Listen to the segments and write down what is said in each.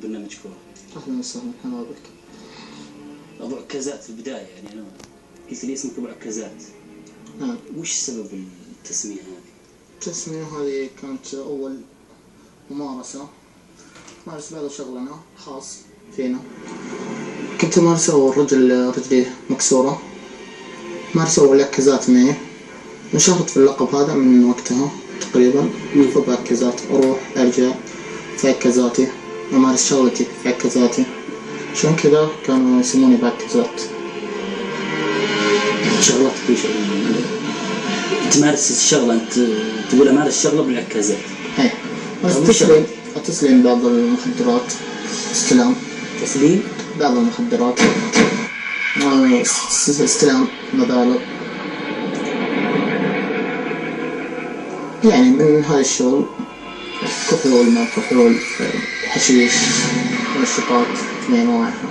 برنامجكم. أهلا وسهلا، هلا بك. أبو عكازات في البداية، يعني أنا قلت لي اسمك أبو عكازات. نعم. وش سبب التسمية هذه؟ التسمية هذه كانت أول ممارسة مارس بعض شغلنا خاص فينا. كنت أمارسه والرجل رجليه مكسورة، مارسه العكازات معي. انشهرت في اللقب هذا من وقتها تقريبا. فوق عكازات أروح أرجع في عكازاتي، أمارس شغلتي في عكازاتي، عشان كذا كانوا يسموني بعكازات. شغلتك وش؟ تمارس الشغلة، أنت تقول أمارس شغلة بالعكازات؟ إيه. تسليم بعض المخدرات، استلام بعض المخدرات، استلام مبالغ، يعني من هذا الشغل. كحول ما كحول، حشيش، منشطات من أنواعها.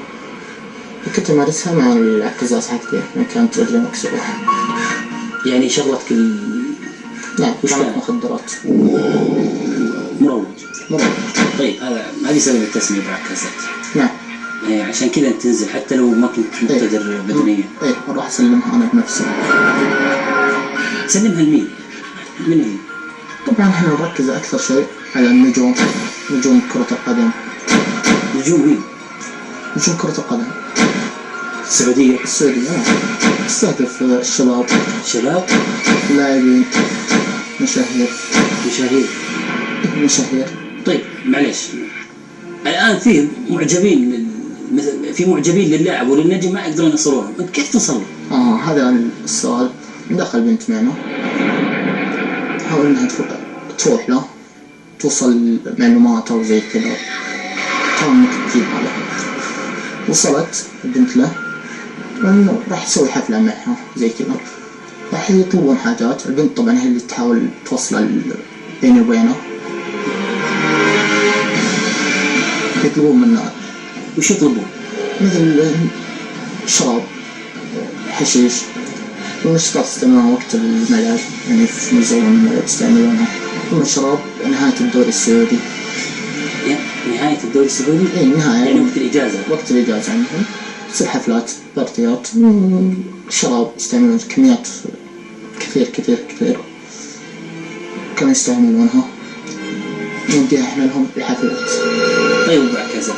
كنت أمارسها مع العكازات حقتي من كانت رجلي مكسورة. يعني شغلتك نعم، وش كانت مخدرات. مروج. طيب هذه سبب التسمية بعكازات. نعم. يعني عشان كذا أنت تنزل حتى لو ما كنت مقتدر بدنيا. إيه، أروح أسلمها أنا بنفسي. تسلمها لمين؟ من هي؟ طبعا احنا نركز أكثر شيء على نجوم كرة القدم. نجوم مين؟ نجوم كرة القدم السعودية. استهدف الشباب، لاعبين، مشاهير. طيب معليش، الآن في معجبين للاعب وللنجم ما يقدرون يصلون، أنت كيف تصل؟ هذا السؤال ندخل بنت معنا، حاول انها تروح له، توصل معلومات او زي كذا، تحاول انك تجيب هذا. وصلت البنت له، راح يسوي حفلة معها زي كذا، راح يطلبون حاجات. البنت طبعا هي اللي تحاول توصل بيني وبينه. يطلبون منا. وش يطلبون؟ مثل شراب، حشيش، والنشاطات يستعملونها وقت الملعب، يعني في نزول يستعملونها. أما الشراب نهاية الدوري السعودي. نهاية الدوري السعودي؟ إيه، نهاية يعني وقت الإجازة عندهم تصير حفلات، بارتيات، الشراب يستعملون كميات كثير كانوا يستعملونها، نوديها احنا لهم الحفلات. طيب بعكازات